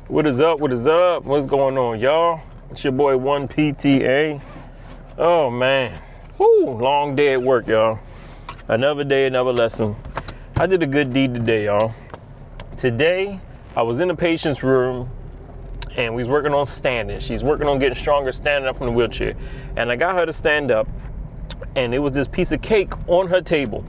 What is up? What is up? What's going on, y'all? It's your boy 1PTA. Oh man, whoo, long day at work, y'all. Another day, another lesson. I did a good deed today, y'all. Today, I was in the patient's room and we was working on standing. She's working on getting stronger standing up from the wheelchair. And I got her to stand up and it was this piece of cake on her table.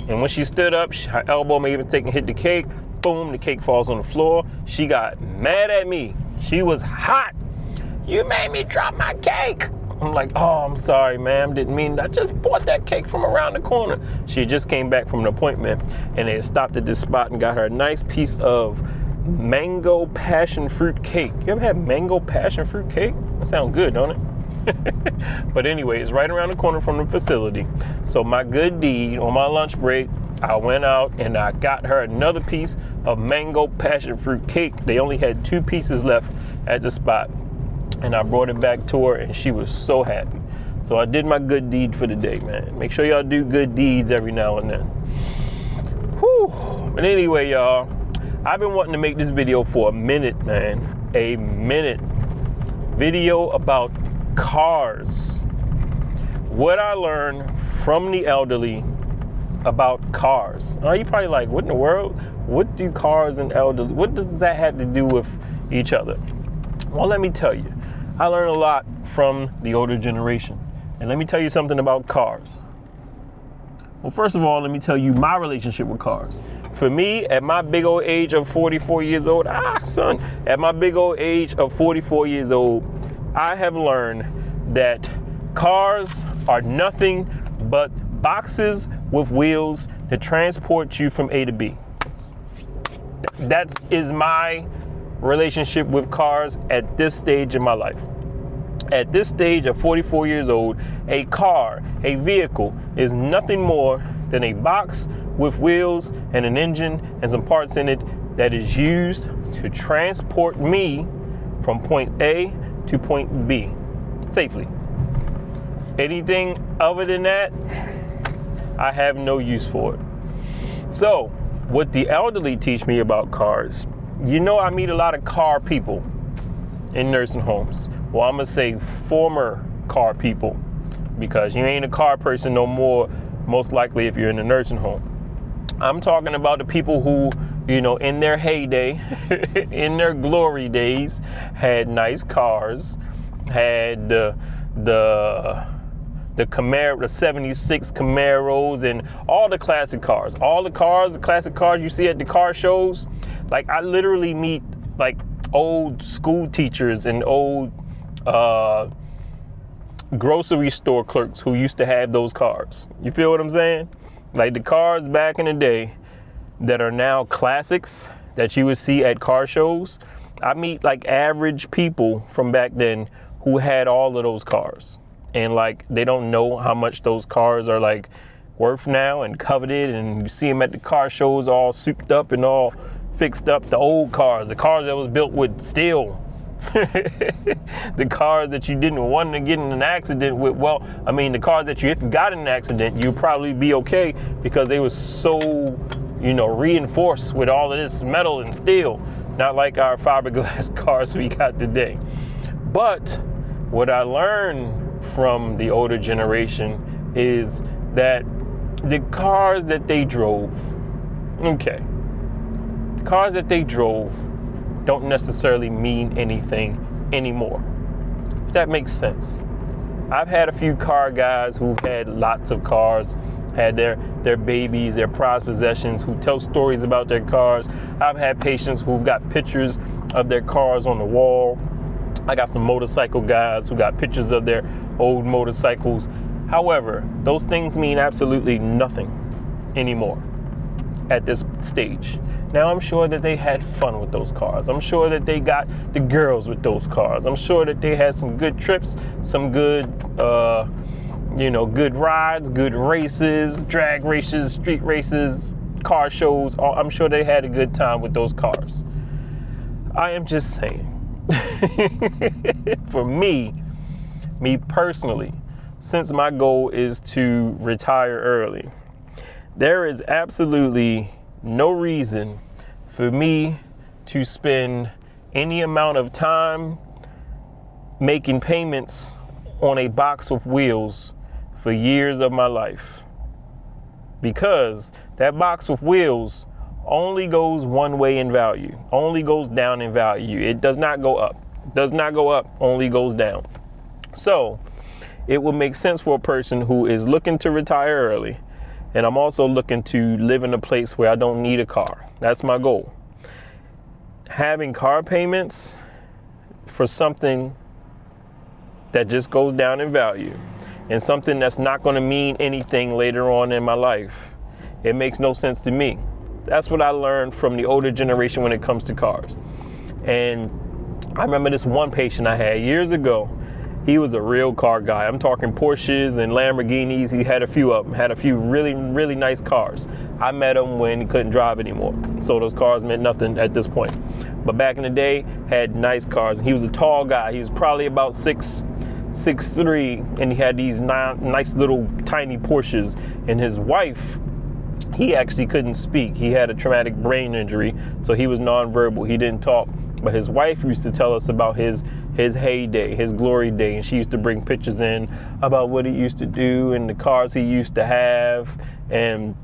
And when she stood up, her elbow may even hit the cake. Boom, the cake falls on the floor. She got mad at me. She was hot. You made me drop my cake. I'm like, oh, I'm sorry, ma'am. Didn't mean, I just bought that cake from around the corner. She just came back from an appointment and they had stopped at this spot and got her a nice piece of mango passion fruit cake. You ever had mango passion fruit cake? That sounds good, don't it? But anyway, it's right around the corner from the facility. So my good deed, on my lunch break, I went out and I got her another piece of mango passion fruit cake. They only had 2 pieces left at the spot. And I brought it back to her and she was so happy. So I did my good deed for the day, man. Make sure y'all do good deeds every now and then. Whew. But anyway, y'all, I've been wanting to make this video for a minute, man. A minute. Video about cars. What I learned from the elderly about cars. Now you're probably like, what in the world? What do cars and elderly, what does that have to do with each other? Well, let me tell you. I learned a lot from the older generation. And let me tell you something about cars. Well, first of all, let me tell you my relationship with cars. For me, at my big old age of 44 years old, at my big old age of 44 years old, I have learned that cars are nothing but boxes with wheels to transport you from A to B. That is my relationship with cars at this stage in my life. At this stage of 44 years old, a car, a vehicle, is nothing more than a box with wheels and an engine and some parts in it that is used to transport me from point A to point B safely. Anything other than that, I have no use for it. So, what the elderly teach me about cars, you know, I meet a lot of car people in nursing homes. Well, I'm gonna say former car people, because you ain't a car person no more, most likely if you're in a nursing home. I'm talking about the people who, you know, in their heyday, in their glory days, had nice cars, had the Camaro, the 76 Camaros, and all the classic cars. All the cars, the classic cars you see at the car shows. Like, I literally meet like old school teachers and old grocery store clerks who used to have those cars. You feel what I'm saying? Like the cars back in the day that are now classics that you would see at car shows. I meet like average people from back then who had all of those cars. And like, they don't know how much those cars are like worth now and coveted. And you see them at the car shows all souped up and all fixed up. The old cars, the cars that was built with steel, the cars that you didn't want to get in an accident with. Well, I mean, the cars that if you got in an accident, you'd probably be okay because they were so, you know, reinforced with all of this metal and steel. Not like our fiberglass cars we got today. But what I learned from the older generation is that the cars that they drove, cars that they drove don't necessarily mean anything anymore. If that makes sense. I've had a few car guys who've had lots of cars, had their babies, their prized possessions, who tell stories about their cars. I've had patients who've got pictures of their cars on the wall. I got some motorcycle guys who got pictures of their old motorcycles. However, those things mean absolutely nothing anymore at this stage. Now, I'm sure that they had fun with those cars. I'm sure that they got the girls with those cars. I'm sure that they had some good trips, some good, good rides, good races, drag races, street races, car shows. I'm sure they had a good time with those cars. I am just saying, for me personally, since my goal is to retire early, there is absolutely no reason for me to spend any amount of time making payments on a box of wheels for years of my life, because that box of wheels only goes one way in value, only goes down in value. It does not go up, does not go up, only goes down. So it would make sense for a person who is looking to retire early, and I'm also looking to live in a place where I don't need a car. That's my goal. Having car payments for something that just goes down in value and something that's not going to mean anything later on in my life, it makes no sense to me. That's what I learned from the older generation when it comes to cars. And I remember this one patient I had years ago. He was a real car guy. I'm talking Porsches and Lamborghinis. He had a few of them, had a few really, really nice cars. I met him when he couldn't drive anymore, so those cars meant nothing at this point. But back in the day, had nice cars. He was a tall guy. He was probably about 6'3", and he had these nice little tiny Porsches. And his wife, he actually couldn't speak. He had a traumatic brain injury, so he was nonverbal. He didn't talk. But his wife used to tell us about his heyday, his glory day, and she used to bring pictures in about what he used to do and the cars he used to have. And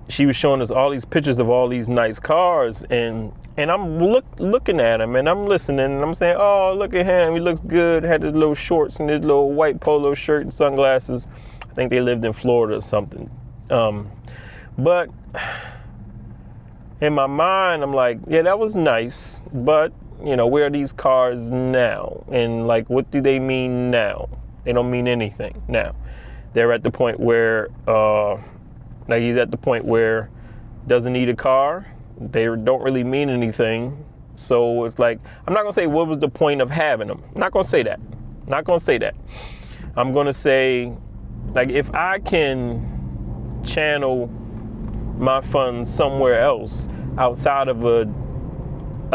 she was showing us all these pictures of all these nice cars, and I'm looking at him, and I'm listening, and I'm saying, oh, look at him, he looks good. Had his little shorts and his little white polo shirt and sunglasses. I think they lived in Florida or something. But in my mind, I'm like, yeah, that was nice, but where are these cars now? And like, what do they mean now? They don't mean anything now. They're at the point where, he's at the point where doesn't need a car. They don't really mean anything. So it's like, I'm not gonna say what was the point of having them. I'm not gonna say that. I'm gonna say, like, if I can channel my funds somewhere else outside of a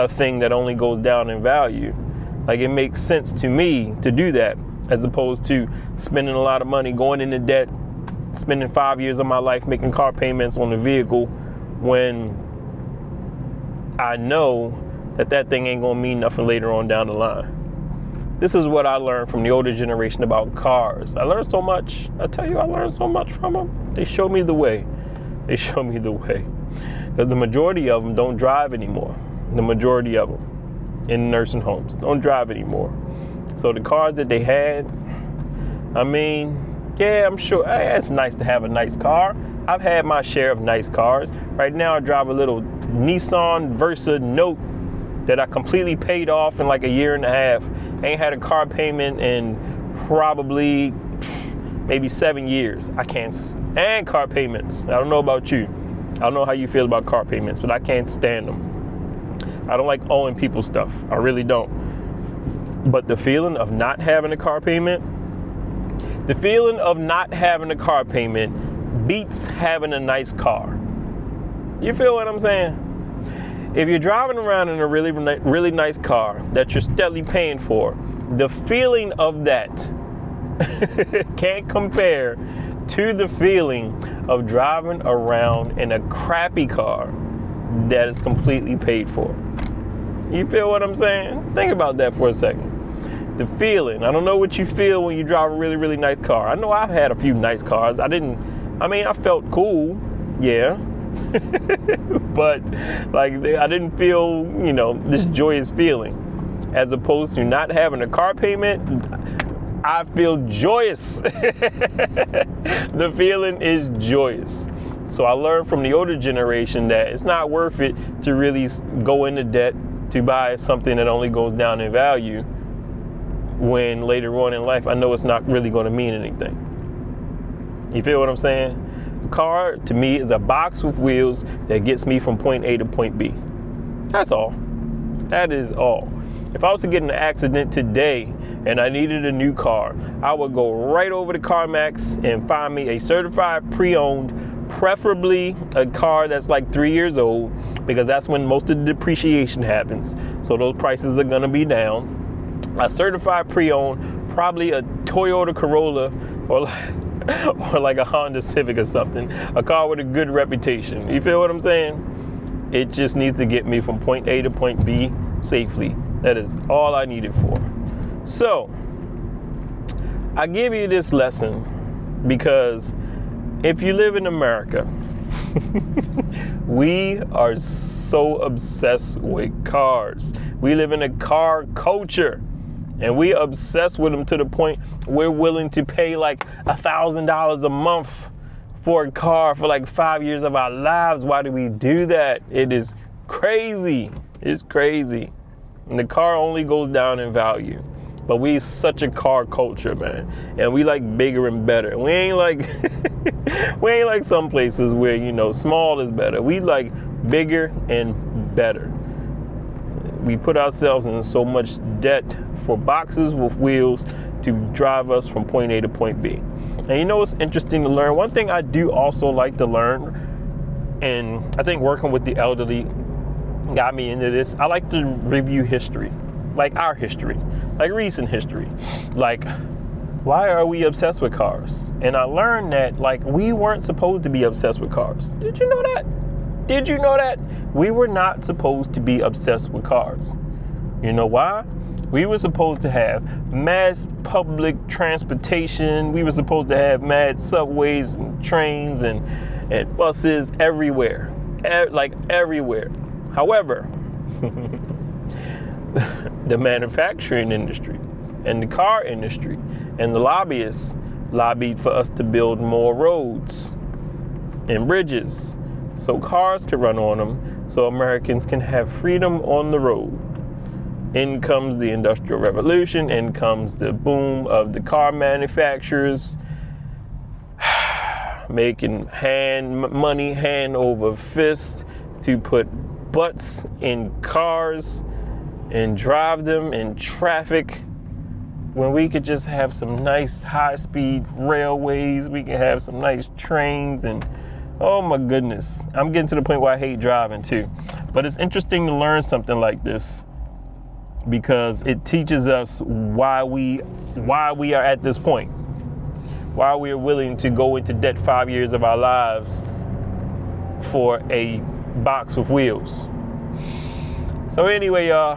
thing that only goes down in value, like, it makes sense to me to do that, as opposed to spending a lot of money, going into debt, spending 5 years of my life making car payments on a vehicle when I know that thing ain't gonna mean nothing later on down the line. This is what I learned from the older generation about cars. I learned so much. I tell you, I learned so much from them. They showed me the way. Because the majority of them don't drive anymore. The majority of them in nursing homes don't drive anymore. So the cars that they had, I mean, yeah, I'm sure it's nice to have a nice car. I've had my share of nice cars. Right now I drive a little Nissan Versa Note that I completely paid off in like a year and a half. Ain't had a car payment in probably maybe 7 years. I can't stand car payments. I don't know about you. I don't know how you feel about car payments, but I can't stand them. I don't like owing people stuff. I really don't. But the feeling of not having a car payment, beats having a nice car. You feel what I'm saying? If you're driving around in a really, really nice car that you're steadily paying for, the feeling of that can't compare to the feeling of driving around in a crappy car that is completely paid for. You feel what I'm saying? Think about that for a second. The feeling. I don't know what you feel when you drive a really, really nice car. I know I've had a few nice cars. I felt cool, yeah. But like, I didn't feel, this joyous feeling. As opposed to not having a car payment, I feel joyous. The feeling is joyous. So I learned from the older generation that it's not worth it to really go into debt to buy something that only goes down in value, when later on in life I know it's not really going to mean anything. You feel what I'm saying? A car to me is a box with wheels that gets me from point A to point B. That's all. That is all. If I was to get in an accident today and I needed a new car, I would go right over to CarMax and find me a certified pre-owned, preferably a car that's like 3 years old, because that's when most of the depreciation happens. So those prices are gonna be down. A certified pre-owned, probably a Toyota Corolla or like a Honda Civic or something. A car with a good reputation. You feel what I'm saying? It just needs to get me from point A to point B safely. That is all I need it for. So, I give you this lesson because if you live in America, we are so obsessed with cars. We live in a car culture, and we are obsessed with them to the point we're willing to pay like $1,000 a month for a car for like 5 years of our lives. Why do we do that? It is crazy. It's crazy. And the car only goes down in value. But we such a car culture, man. And we like bigger and better. We ain't like we ain't like some places where, you know, small is better. We like bigger and better. We put ourselves in so much debt for boxes with wheels to drive us from point A to point B. And you know what's interesting to learn? One thing I do also like to learn, and I think working with the elderly got me into this, I like to review history. Like our history, like recent history. Like, why are we obsessed with cars? And I learned that, like, we weren't supposed to be obsessed with cars. Did you know that? Did you know that? We were not supposed to be obsessed with cars. You know why? We were supposed to have mass public transportation. We were supposed to have mad subways and trains and buses everywhere. Like everywhere. However, the manufacturing industry and the car industry and the lobbyists lobbied for us to build more roads and bridges so cars can run on them, so Americans can have freedom on the road. In comes the Industrial Revolution, in comes the boom of the car manufacturers, making money hand over fist to put butts in cars and drive them in traffic, when we could just have some nice high-speed railways. We can have some nice trains, and oh my goodness, I'm getting to the point where I hate driving too. But it's interesting to learn something like this because it teaches us why we are at this point, why we are willing to go into debt 5 years of our lives for a box with wheels. So anyway, y'all,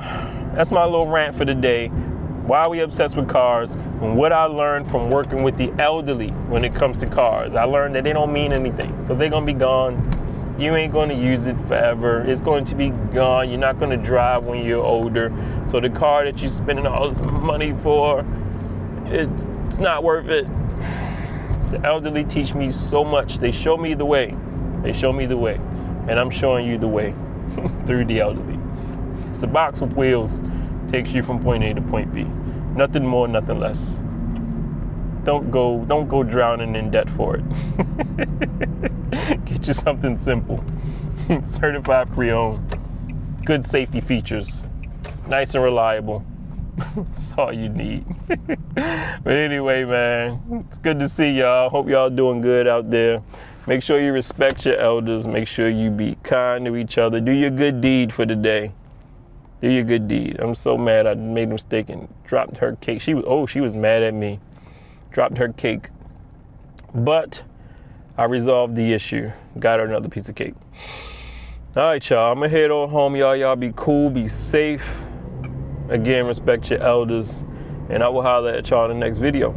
that's my little rant for the day. Why are we obsessed with cars? And what I learned from working with the elderly when it comes to cars. I learned that they don't mean anything because they're going to be gone. You ain't going to use it forever. It's going to be gone. You're not going to drive when you're older. So the car that you're spending all this money for, it's not worth it. The elderly teach me so much. They show me the way. They show me the way. And I'm showing you the way through the elderly. It's a box with wheels, takes you from point A to point B. Nothing more, nothing less. Don't go drowning in debt for it. Get you something simple. Certified pre-owned. Good safety features. Nice and reliable. That's all you need. But anyway, man, it's good to see y'all. Hope y'all doing good out there. Make sure you respect your elders. Make sure you be kind to each other. Do your good deed for the day. Do your good deed. I'm so mad I made a mistake and dropped her cake. She was mad at me. Dropped her cake. But I resolved the issue. Got her another piece of cake. All right, y'all. I'm going to head on home, y'all. Y'all be cool. Be safe. Again, respect your elders. And I will holler at y'all in the next video.